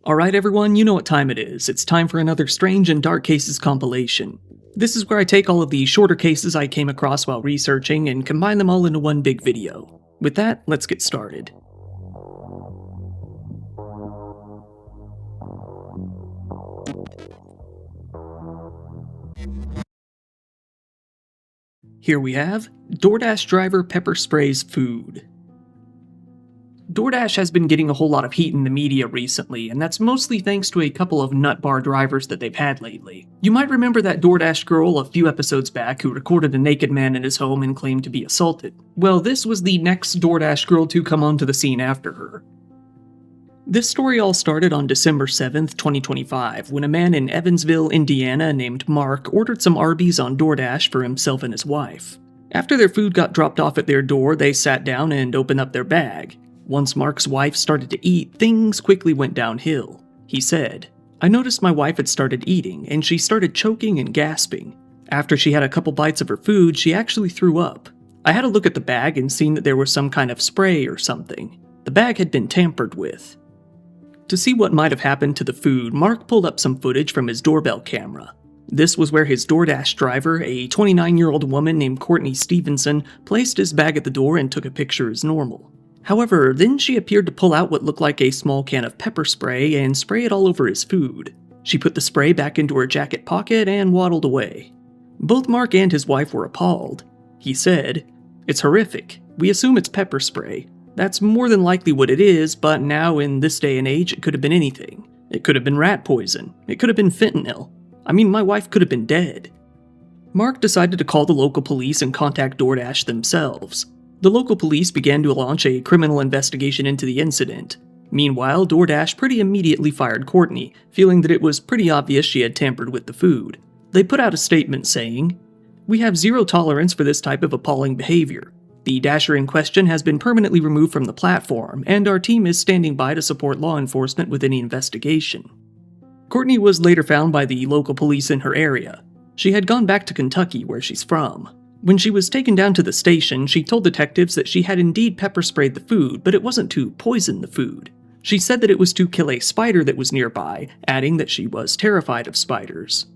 Alright everyone, you know what time it is. It's time for another Strange and Dark Cases compilation. This is where I take all of the shorter cases I came across while researching and combine them all into one big video. With that, let's get started. Here we have DoorDash driver pepper sprays food. DoorDash has been getting a whole lot of heat in the media recently, and that's mostly thanks to a couple of nut bar drivers that they've had lately. You might remember that DoorDash girl a few episodes back who recorded a naked man in his home and claimed to be assaulted. Well, this was the next DoorDash girl to come onto the scene after her. This story all started on December 7th, 2025, when a man in Evansville, Indiana named Mark ordered some Arby's on DoorDash for himself and his wife. After their food got dropped off at their door, they sat down and opened up their bag. Once Mark's wife started to eat, things quickly went downhill. He said, "I noticed my wife had started eating, and she started choking and gasping. After she had a couple bites of her food, she actually threw up. I had a look at the bag and seen that there was some kind of spray or something. The bag had been tampered with." To see what might have happened to the food, Mark pulled up some footage from his doorbell camera. This was where his DoorDash driver, a 29-year-old woman named Courtney Stevenson, placed his bag at the door and took a picture as normal. However, then she appeared to pull out what looked like a small can of pepper spray and spray it all over his food. She put the spray back into her jacket pocket and waddled away. Both Mark and his wife were appalled. He said, "It's horrific. We assume it's pepper spray. That's more than likely what it is, but now in this day and age it could have been anything. It could have been rat poison. It could have been fentanyl. I mean, my wife could have been dead." Mark decided to call the local police and contact DoorDash themselves. The local police began to launch a criminal investigation into the incident. Meanwhile, DoorDash pretty immediately fired Courtney, feeling that it was pretty obvious she had tampered with the food. They put out a statement saying, "We have zero tolerance for this type of appalling behavior. The dasher in question has been permanently removed from the platform, and our team is standing by to support law enforcement with any investigation." Courtney was later found by the local police in her area. She had gone back to Kentucky, where she's from. When she was taken down to the station, she told detectives that she had indeed pepper sprayed the food, but it wasn't to poison the food. She said that it was to kill a spider that was nearby, adding that she was terrified of spiders.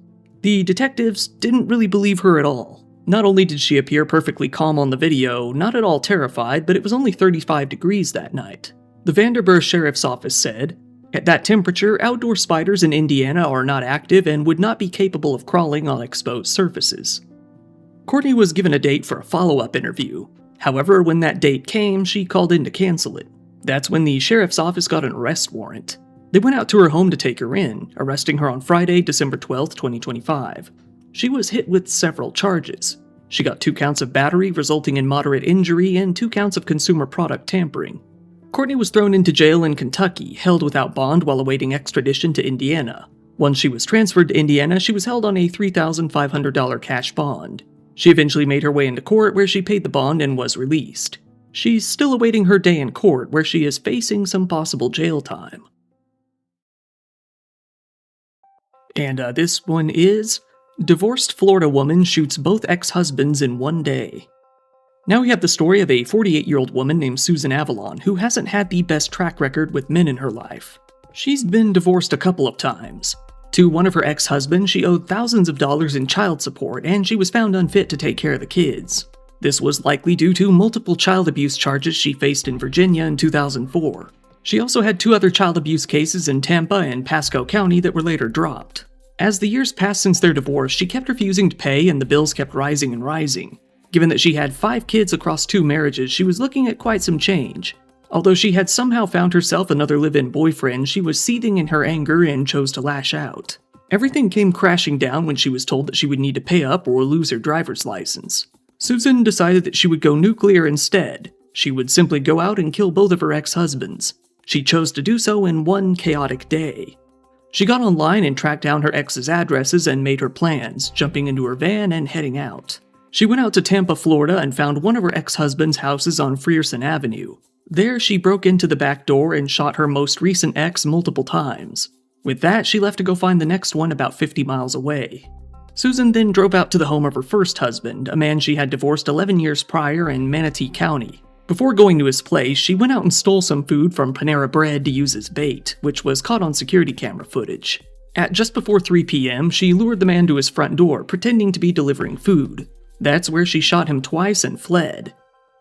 The detectives didn't really believe her at all. Not only did she appear perfectly calm on the video, not at all terrified, but it was only 35 degrees that night. The Vanderburgh Sheriff's Office said, "At that temperature, outdoor spiders in Indiana are not active and would not be capable of crawling on exposed surfaces." Courtney was given a date for a follow-up interview. However, when that date came, she called in to cancel it. That's when the sheriff's office got an arrest warrant. They went out to her home to take her in, arresting her on Friday, December 12, 2025. She was hit with several charges. She got 2 counts of battery resulting in moderate injury and 2 counts of consumer product tampering. Courtney was thrown into jail in Kentucky, held without bond while awaiting extradition to Indiana. Once she was transferred to Indiana, she was held on a $3,500 cash bond. She eventually made her way into court, where she paid the bond and was released. She's still awaiting her day in court, where she is facing some possible jail time. And this one is, divorced Florida woman shoots both ex-husbands in one day. Now we have the story of a 48-year-old woman named Susan Avalon, who hasn't had the best track record with men in her life. She's been divorced a couple of times. To one of her ex-husbands, she owed thousands of dollars in child support, and she was found unfit to take care of the kids. This was likely due to multiple child abuse charges she faced in Virginia in 2004. She also had 2 other child abuse cases in Tampa and Pasco County that were later dropped. As the years passed since their divorce, she kept refusing to pay and the bills kept rising and rising. Given that she had 5 kids across 2 marriages, she was looking at quite some change. Although she had somehow found herself another live-in boyfriend, she was seething in her anger and chose to lash out. Everything came crashing down when she was told that she would need to pay up or lose her driver's license. Susan decided that she would go nuclear instead. She would simply go out and kill both of her ex-husbands. She chose to do so in one chaotic day. She got online and tracked down her ex's addresses and made her plans, jumping into her van and heading out. She went out to Tampa, Florida and found one of her ex-husband's houses on Frierson Avenue. There, she broke into the back door and shot her most recent ex multiple times. With that, she left to go find the next one about 50 miles away. Susan then drove out to the home of her first husband, a man she had divorced 11 years prior in Manatee County. Before going to his place, she went out and stole some food from Panera Bread to use as bait, which was caught on security camera footage. At just before 3 p.m., she lured the man to his front door, pretending to be delivering food. That's where she shot him twice and fled.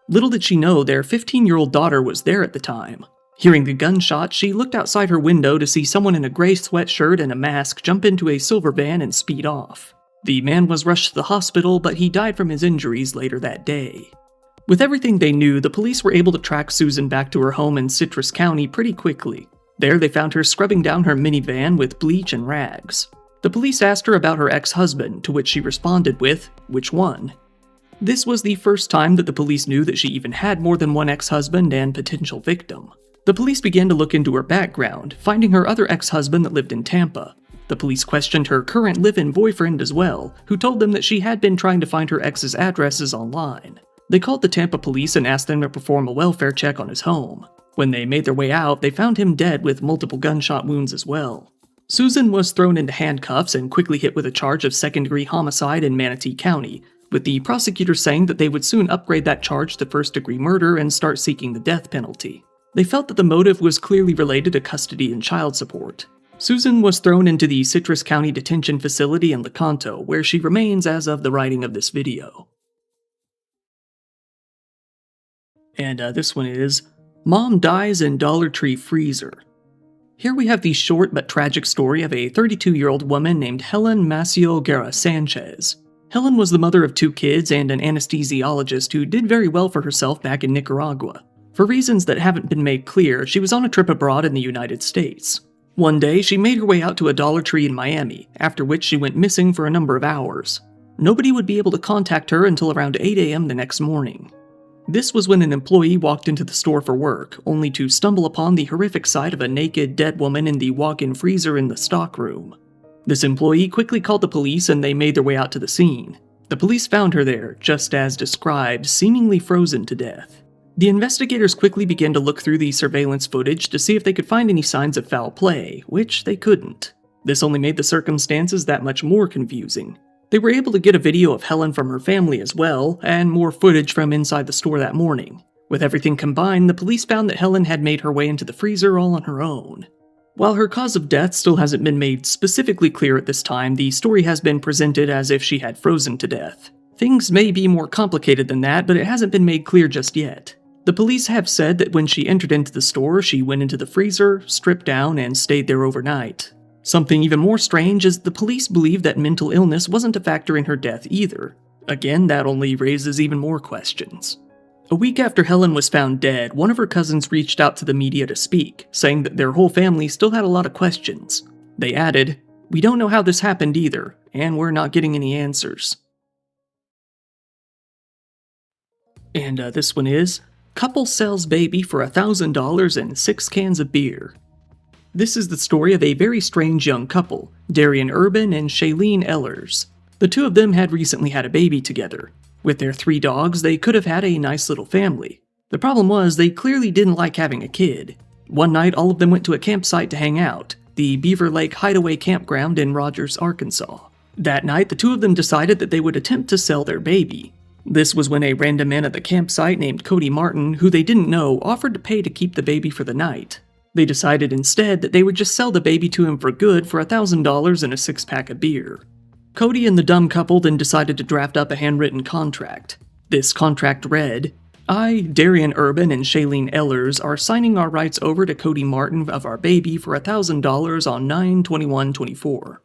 Little did she know their 15-year-old daughter was there at the time. Hearing the gunshot, she looked outside her window to see someone in a gray sweatshirt and a mask jump into a silver van and speed off. The man was rushed to the hospital, but he died from his injuries later that day. With everything they knew, the police were able to track Susan back to her home in Citrus County pretty quickly. There, they found her scrubbing down her minivan with bleach and rags. The police asked her about her ex-husband, to which she responded with, "Which one?" This was the first time that the police knew that she even had more than one ex-husband and potential victim. The police began to look into her background, finding her other ex-husband that lived in Tampa. The police questioned her current live-in boyfriend as well, who told them that she had been trying to find her ex's addresses online. They called the Tampa police and asked them to perform a welfare check on his home. When they made their way out, they found him dead with multiple gunshot wounds as well. Susan was thrown into handcuffs and quickly hit with a charge of second-degree homicide in Manatee County, with the prosecutors saying that they would soon upgrade that charge to first-degree murder and start seeking the death penalty. They felt that the motive was clearly related to custody and child support. Susan was thrown into the Citrus County Detention Facility in Lecanto, where she remains as of the writing of this video. And this one is, Mom Dies in Dollar Tree Freezer. Here we have the short but tragic story of a 32-year-old woman named Helen Maciel Guerra Sanchez. Helen was the mother of 2 kids and an anesthesiologist who did very well for herself back in Nicaragua. For reasons that haven't been made clear, she was on a trip abroad in the United States. One day, she made her way out to a Dollar Tree in Miami, after which she went missing for a number of hours. Nobody would be able to contact her until around 8 a.m. the next morning. This was when an employee walked into the store for work, only to stumble upon the horrific sight of a naked, dead woman in the walk-in freezer in the stockroom. This employee quickly called the police and they made their way out to the scene. The police found her there, just as described, seemingly frozen to death. The investigators quickly began to look through the surveillance footage to see if they could find any signs of foul play, which they couldn't. This only made the circumstances that much more confusing. They were able to get a video of Helen from her family as well, and more footage from inside the store that morning. With everything combined, the police found that Helen had made her way into the freezer all on her own. While her cause of death still hasn't been made specifically clear at this time, the story has been presented as if she had frozen to death. Things may be more complicated than that, but it hasn't been made clear just yet. The police have said that when she entered into the store, she went into the freezer, stripped down, and stayed there overnight. Something even more strange is the police believe that mental illness wasn't a factor in her death either. Again, that only raises even more questions. A week after Helen was found dead, one of her cousins reached out to the media to speak, saying that their whole family still had a lot of questions. They added, "We don't know how this happened either, and we're not getting any answers." And this one is, Couple sells baby for $1,000 and 6 cans of beer. This is the story of a very strange young couple, Darian Urban and Shailene Ehlers. The two of them had recently had a baby together. With their 3 dogs, they could have had a nice little family. The problem was, they clearly didn't like having a kid. One night, all of them went to a campsite to hang out, the Beaver Lake Hideaway Campground in Rogers, Arkansas. That night, the two of them decided that they would attempt to sell their baby. This was when a random man at the campsite named Cody Martin, who they didn't know, offered to pay to keep the baby for the night. They decided instead that they would just sell the baby to him for good for $1,000 and a 6-pack of beer. Cody and the dumb couple then decided to draft up a handwritten contract. This contract read, "I, Darian Urban and Shailene Ehlers, are signing our rights over to Cody Martin of our baby for $1,000 on 9/21/24.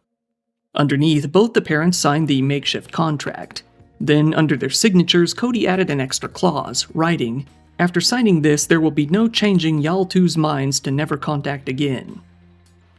Underneath, both the parents signed the makeshift contract. Then, under their signatures, Cody added an extra clause, writing, "After signing this, there will be no changing y'all two's minds to never contact again."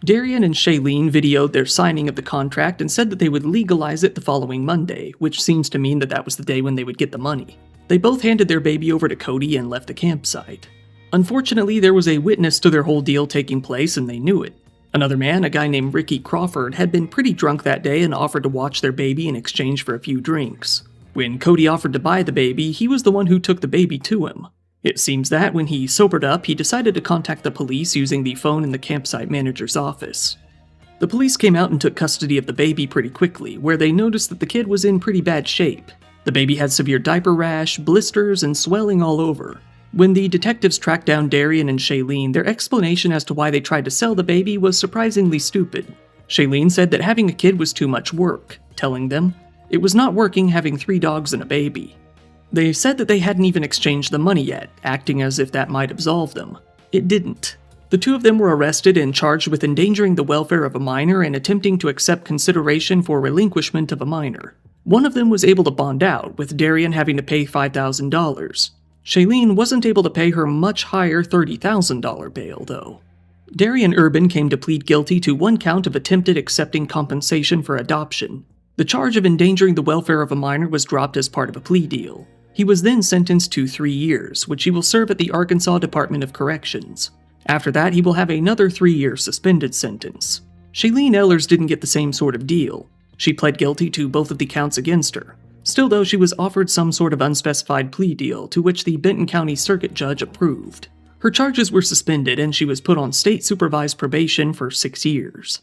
Darian and Shailene videoed their signing of the contract and said that they would legalize it the following Monday, which seems to mean that that was the day when they would get the money. They both handed their baby over to Cody and left the campsite. Unfortunately, there was a witness to their whole deal taking place and they knew it. Another man, a guy named Ricky Crawford, had been pretty drunk that day and offered to watch their baby in exchange for a few drinks. When Cody offered to buy the baby, he was the one who took the baby to him. It seems that when he sobered up, he decided to contact the police using the phone in the campsite manager's office. The police came out and took custody of the baby pretty quickly, where they noticed that the kid was in pretty bad shape. The baby had severe diaper rash, blisters, and swelling all over. When the detectives tracked down Darian and Shailene, their explanation as to why they tried to sell the baby was surprisingly stupid. Shailene said that having a kid was too much work, telling them it was not working having 3 dogs and a baby. They said that they hadn't even exchanged the money yet, acting as if that might absolve them. It didn't. The 2 of them were arrested and charged with endangering the welfare of a minor and attempting to accept consideration for relinquishment of a minor. One of them was able to bond out, with Darian having to pay $5,000. Shailene wasn't able to pay her much higher $30,000 bail, though. Darian Urban came to plead guilty to 1 count of attempted accepting compensation for adoption. The charge of endangering the welfare of a minor was dropped as part of a plea deal. He was then sentenced to 3 years, which he will serve at the Arkansas Department of Corrections. After that, he will have another 3-year suspended sentence. Shailene Ehlers didn't get the same sort of deal. She pled guilty to both of the counts against her. Still, though, she was offered some sort of unspecified plea deal, to which the Benton County Circuit Judge approved. Her charges were suspended, and she was put on state-supervised probation for 6 years.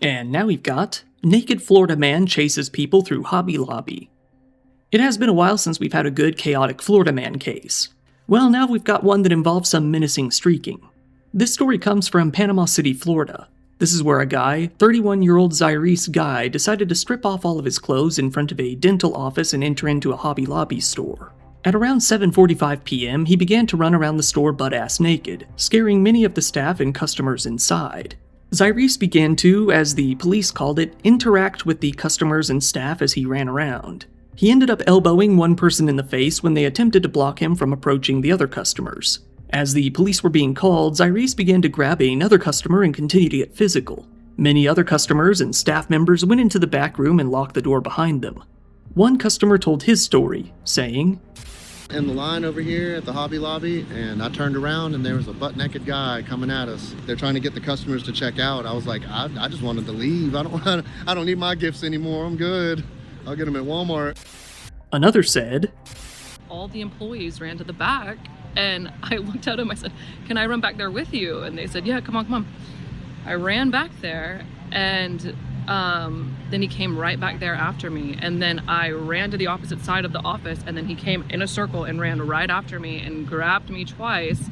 And now we've got Naked Florida Man Chases People Through Hobby Lobby. It has been a while since we've had a good, chaotic Florida man case. Well, now we've got one that involves some menacing streaking. This story comes from Panama City, Florida. This is where a guy, 31-year-old Zyrese Guy, decided to strip off all of his clothes in front of a dental office and enter into a Hobby Lobby store. At around 7:45 p.m., he began to run around the store butt-ass naked, scaring many of the staff and customers inside. Zyrese began to, as the police called it, interact with the customers and staff as he ran around. He ended up elbowing one person in the face when they attempted to block him from approaching the other customers. As the police were being called, Zyrese began to grab another customer and continue to get physical. Many other customers and staff members went into the back room and locked the door behind them. One customer told his story, saying, "In the line over here at the Hobby Lobby, and I turned around and there was a butt-naked guy coming at us. They're trying to get the customers to check out. I was like, I just wanted to leave. I don't need my gifts anymore. I'm good. I'll get them at Walmart." Another said, "All the employees ran to the back, and I looked at them. I said, 'Can I run back there with you?' And they said, 'Yeah, come on.' I ran back there, and then he came right back there after me. And then I ran to the opposite side of the office, and then he came in a circle and ran right after me and grabbed me twice."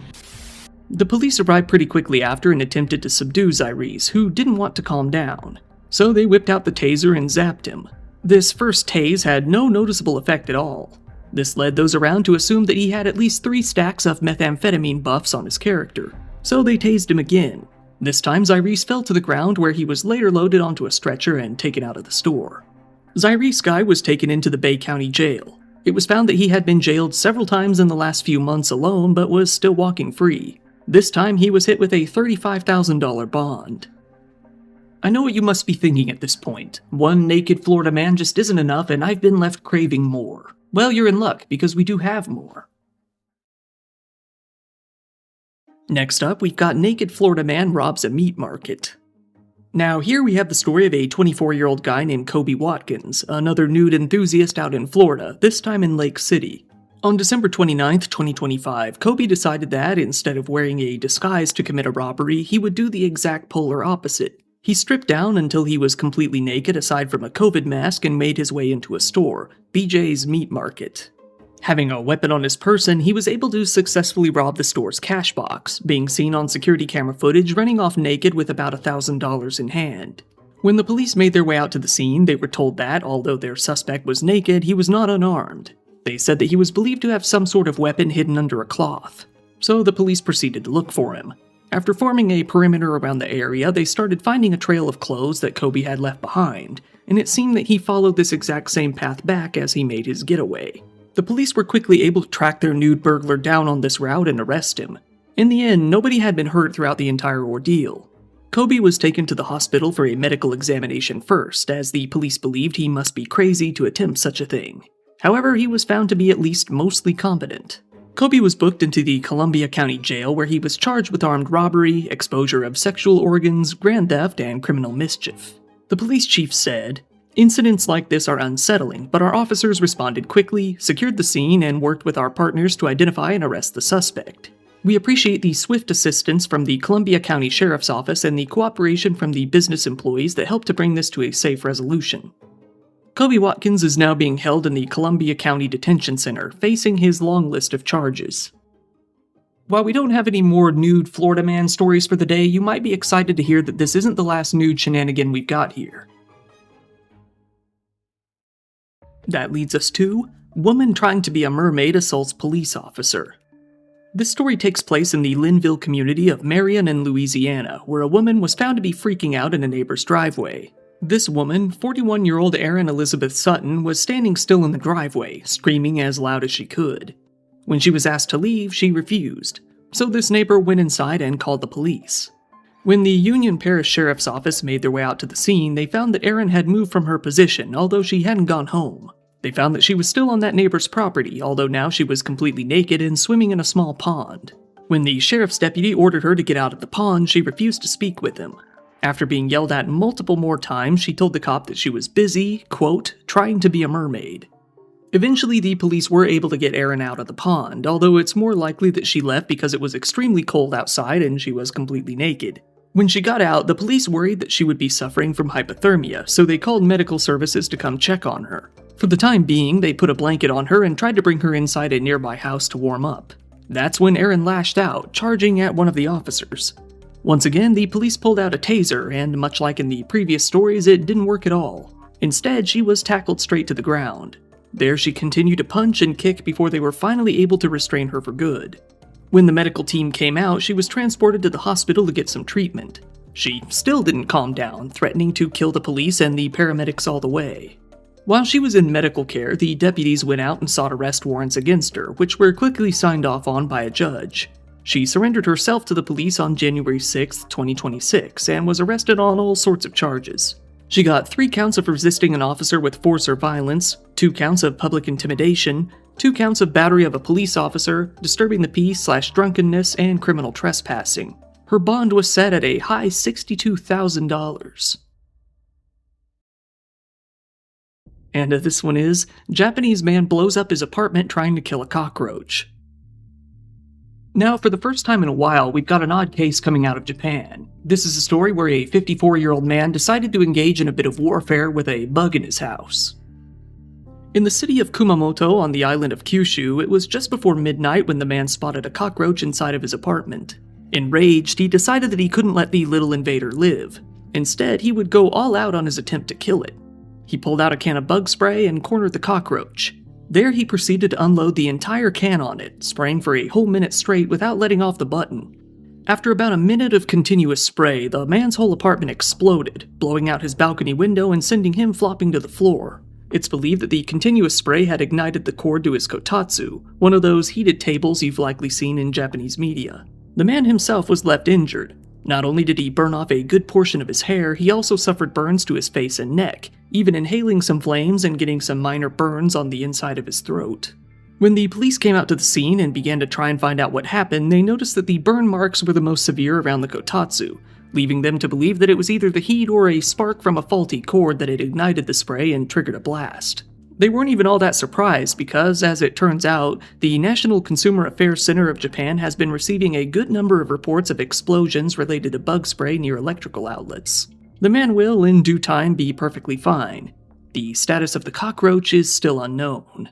The police arrived pretty quickly after and attempted to subdue Zyrese, who didn't want to calm down. So they whipped out the taser and zapped him. This first tase had no noticeable effect at all. This led those around to assume that he had at least 3 stacks of methamphetamine buffs on his character. So they tased him again. This time Zyrese fell to the ground, where he was later loaded onto a stretcher and taken out of the store. Zyrese Guy was taken into the Bay County Jail. It was found that he had been jailed several times in the last few months alone, but was still walking free. This time he was hit with a $35,000 bond. I know what you must be thinking at this point. One naked Florida man just isn't enough, and I've been left craving more. Well, you're in luck, because we do have more. Next up, we've got Naked Florida Man Robs a Meat Market. Now, here we have the story of a 24-year-old guy named Kobe Watkins, another nude enthusiast out in Florida, this time in Lake City. On December 29, 2025, Kobe decided that, instead of wearing a disguise to commit a robbery, he would do the exact polar opposite. He stripped down until he was completely naked aside from a COVID mask and made his way into a store, BJ's Meat Market. Having a weapon on his person, he was able to successfully rob the store's cash box, being seen on security camera footage running off naked with about $1,000 in hand. When the police made their way out to the scene, they were told that, although their suspect was naked, he was not unarmed. They said that he was believed to have some sort of weapon hidden under a cloth. So the police proceeded to look for him. After forming a perimeter around the area, they started finding a trail of clothes that Kobe had left behind, and it seemed that he followed this exact same path back as he made his getaway. The police were quickly able to track their nude burglar down on this route and arrest him. In the end, nobody had been hurt throughout the entire ordeal. Kobe was taken to the hospital for a medical examination first, as the police believed he must be crazy to attempt such a thing. However, he was found to be at least mostly competent. Kobe was booked into the Columbia County Jail, where he was charged with armed robbery, exposure of sexual organs, grand theft, and criminal mischief. The police chief said, "Incidents like this are unsettling, but our officers responded quickly, secured the scene, and worked with our partners to identify and arrest the suspect. We appreciate the swift assistance from the Columbia County Sheriff's Office and the cooperation from the business employees that helped to bring this to a safe resolution." Kobe Watkins is now being held in the Columbia County Detention Center, facing his long list of charges. While we don't have any more nude Florida man stories for the day, you might be excited to hear that this isn't the last nude shenanigan we've got here. That leads us to, woman trying to be a mermaid assaults police officer. This story takes place in the Linville community of Marion in Louisiana, where a woman was found to be freaking out in a neighbor's driveway. This woman, 41-year-old Erin Elizabeth Sutton, was standing still in the driveway, screaming as loud as she could. When she was asked to leave, she refused, so this neighbor went inside and called the police. When the Union Parish Sheriff's Office made their way out to the scene, they found that Erin had moved from her position, although she hadn't gone home. They found that she was still on that neighbor's property, although now she was completely naked and swimming in a small pond. When the sheriff's deputy ordered her to get out of the pond, she refused to speak with him. After being yelled at multiple more times, she told the cop that she was busy, quote, trying to be a mermaid. Eventually, the police were able to get Erin out of the pond, although it's more likely that she left because it was extremely cold outside and she was completely naked. When she got out, the police worried that she would be suffering from hypothermia, so they called medical services to come check on her. For the time being, they put a blanket on her and tried to bring her inside a nearby house to warm up. That's when Erin lashed out, charging at one of the officers. Once again, the police pulled out a taser, and much like in the previous stories, it didn't work at all. Instead, she was tackled straight to the ground. There she continued to punch and kick before they were finally able to restrain her for good. When the medical team came out, she was transported to the hospital to get some treatment. She still didn't calm down, threatening to kill the police and the paramedics all the way. While she was in medical care, the deputies went out and sought arrest warrants against her, which were quickly signed off on by a judge. She surrendered herself to the police on January 6, 2026, and was arrested on all sorts of charges. She got 3 counts of resisting an officer with force or violence, 2 counts of public intimidation, 2 counts of battery of a police officer, disturbing the peace/drunkenness, and criminal trespassing. Her bond was set at a high $62,000. And this one is, Japanese man blows up his apartment trying to kill a cockroach. Now, for the first time in a while, we've got an odd case coming out of Japan. This is a story where a 54-year-old man decided to engage in a bit of warfare with a bug in his house. In the city of Kumamoto on the island of Kyushu, it was just before midnight when the man spotted a cockroach inside of his apartment. Enraged, he decided that he couldn't let the little invader live. Instead, he would go all out on his attempt to kill it. He pulled out a can of bug spray and cornered the cockroach. There he proceeded to unload the entire can on it, spraying for a whole minute straight without letting off the button. After about a minute of continuous spray, the man's whole apartment exploded, blowing out his balcony window and sending him flopping to the floor. It's believed that the continuous spray had ignited the cord to his kotatsu, one of those heated tables you've likely seen in Japanese media. The man himself was left injured. Not only did he burn off a good portion of his hair, he also suffered burns to his face and neck, even inhaling some flames and getting some minor burns on the inside of his throat. When the police came out to the scene and began to try and find out what happened, they noticed that the burn marks were the most severe around the kotatsu, leaving them to believe that it was either the heat or a spark from a faulty cord that had ignited the spray and triggered a blast. They weren't even all that surprised because, as it turns out, the National Consumer Affairs Center of Japan has been receiving a good number of reports of explosions related to bug spray near electrical outlets. The man will, in due time, be perfectly fine. The status of the cockroach is still unknown.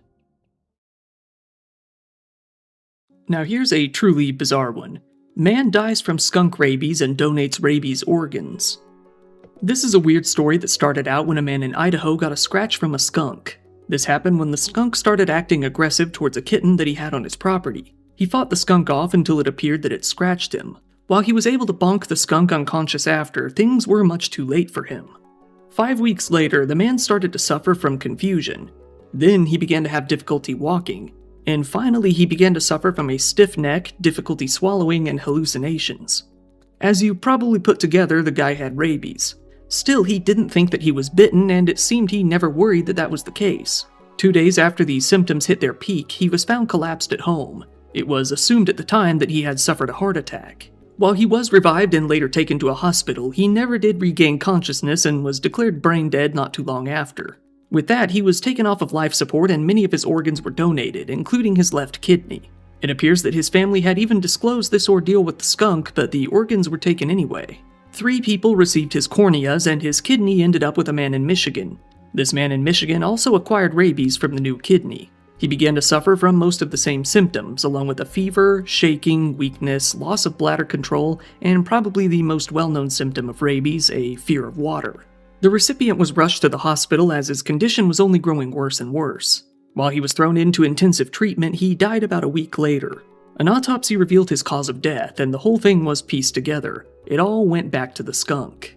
Now here's a truly bizarre one. Man dies from skunk rabies and donates rabies organs. This is a weird story that started out when a man in Idaho got a scratch from a skunk. This happened when the skunk started acting aggressive towards a kitten that he had on his property. He fought the skunk off until it appeared that it scratched him. While he was able to bonk the skunk unconscious after, things were much too late for him. 5 weeks later, the man started to suffer from confusion. Then he began to have difficulty walking. And finally, he began to suffer from a stiff neck, difficulty swallowing, and hallucinations. As you probably put together, the guy had rabies. Still, he didn't think that he was bitten, and it seemed he never worried that that was the case. 2 days after the symptoms hit their peak, he was found collapsed at home. It was assumed at the time that he had suffered a heart attack. While he was revived and later taken to a hospital, he never did regain consciousness and was declared brain dead not too long after. With that, he was taken off of life support and many of his organs were donated, including his left kidney. It appears that his family had even disclosed this ordeal with the skunk, but the organs were taken anyway. 3 people received his corneas, and his kidney ended up with a man in Michigan. This man in Michigan also acquired rabies from the new kidney. He began to suffer from most of the same symptoms, along with a fever, shaking, weakness, loss of bladder control, and probably the most well-known symptom of rabies, a fear of water. The recipient was rushed to the hospital as his condition was only growing worse and worse. While he was thrown into intensive treatment, he died about a week later. An autopsy revealed his cause of death, and the whole thing was pieced together. It all went back to the skunk.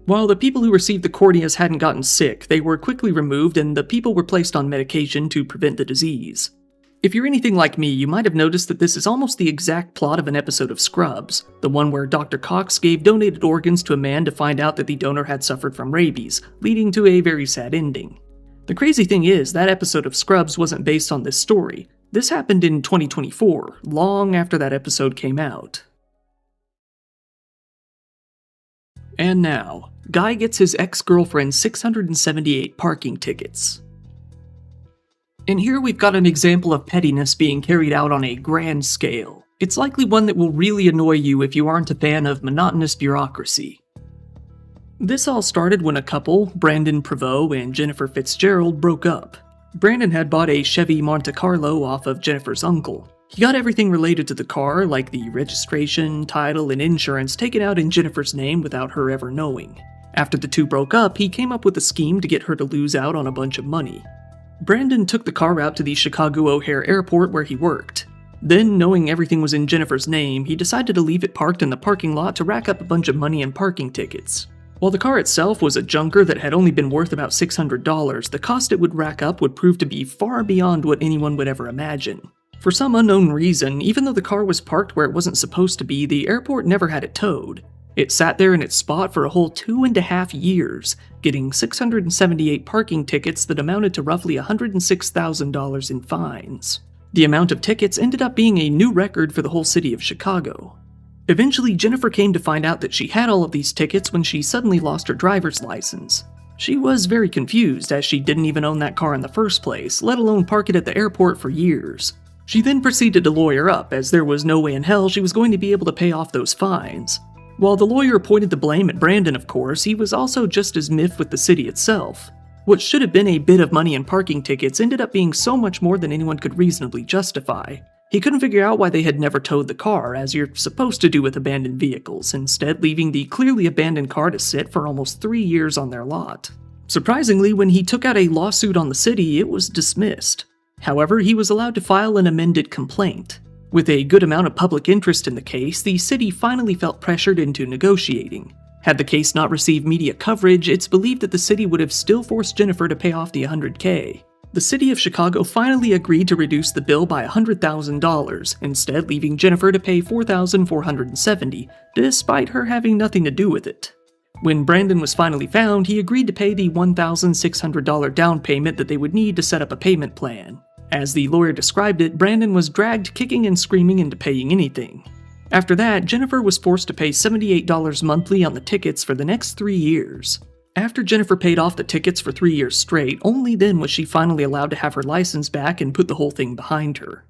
While the people who received the corneas hadn't gotten sick, they were quickly removed and the people were placed on medication to prevent the disease. If you're anything like me, you might have noticed that this is almost the exact plot of an episode of Scrubs, the one where Dr. Cox gave donated organs to a man to find out that the donor had suffered from rabies, leading to a very sad ending. The crazy thing is, that episode of Scrubs wasn't based on this story. This happened in 2024, long after that episode came out. And now, guy gets his ex-girlfriend 678 parking tickets. And here we've got an example of pettiness being carried out on a grand scale. It's likely one that will really annoy you if you aren't a fan of monotonous bureaucracy. This all started when a couple, Brandon Prevost and Jennifer Fitzgerald, broke up. Brandon had bought a Chevy Monte Carlo off of Jennifer's uncle. He got everything related to the car, like the registration, title, and insurance, taken out in Jennifer's name without her ever knowing. After the two broke up, he came up with a scheme to get her to lose out on a bunch of money. Brandon took the car out to the Chicago O'Hare Airport where he worked. Then, knowing everything was in Jennifer's name, he decided to leave it parked in the parking lot to rack up a bunch of money in parking tickets. While the car itself was a junker that had only been worth about $600, the cost it would rack up would prove to be far beyond what anyone would ever imagine. For some unknown reason, even though the car was parked where it wasn't supposed to be, the airport never had it towed. It sat there in its spot for a whole 2.5 years, getting 678 parking tickets that amounted to roughly $106,000 in fines. The amount of tickets ended up being a new record for the whole city of Chicago. Eventually, Jennifer came to find out that she had all of these tickets when she suddenly lost her driver's license. She was very confused, as she didn't even own that car in the first place, let alone park it at the airport for years. She then proceeded to lawyer up, as there was no way in hell she was going to be able to pay off those fines. While the lawyer pointed the blame at Brandon, of course, he was also just as miffed with the city itself. What should have been a bit of money in parking tickets ended up being so much more than anyone could reasonably justify. He couldn't figure out why they had never towed the car, as you're supposed to do with abandoned vehicles, instead leaving the clearly abandoned car to sit for almost 3 years on their lot. Surprisingly, when he took out a lawsuit on the city, it was dismissed. However, he was allowed to file an amended complaint. With a good amount of public interest in the case, the city finally felt pressured into negotiating. Had the case not received media coverage, it's believed that the city would have still forced Jennifer to pay off the $100K. The city of Chicago finally agreed to reduce the bill by $100,000, instead leaving Jennifer to pay $4,470, despite her having nothing to do with it. When Brandon was finally found, he agreed to pay the $1,600 down payment that they would need to set up a payment plan. As the lawyer described it, Brandon was dragged kicking and screaming into paying anything. After that, Jennifer was forced to pay $78 monthly on the tickets for the next 3 years. After Jennifer paid off the tickets for 3 years straight, only then was she finally allowed to have her license back and put the whole thing behind her.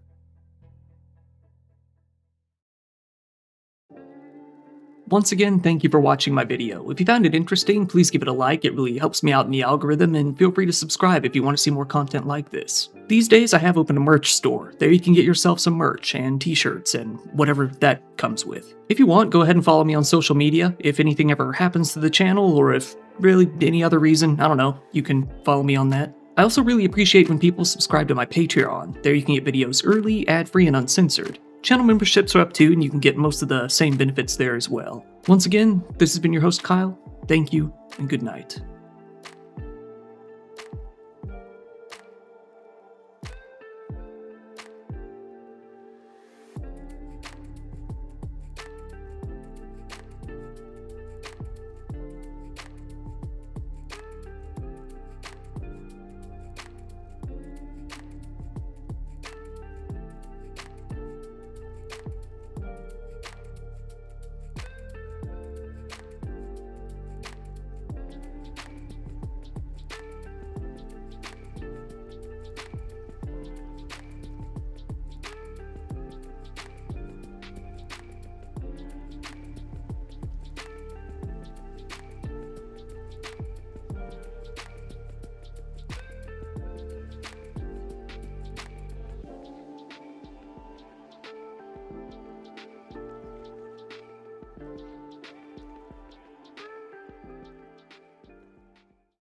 Once again, thank you for watching my video. If you found it interesting, please give it a like, it really helps me out in the algorithm, and feel free to subscribe if you want to see more content like this. These days I have opened a merch store. There you can get yourself some merch and t-shirts and whatever that comes with. If you want, go ahead and follow me on social media. If anything ever happens to the channel, or if really any other reason, I don't know, you can follow me on that. I also really appreciate when people subscribe to my Patreon. There you can get videos early, ad-free, and uncensored. Channel memberships are up too, and you can get most of the same benefits there as well. Once again, this has been your host Kyle. Thank you, and good night.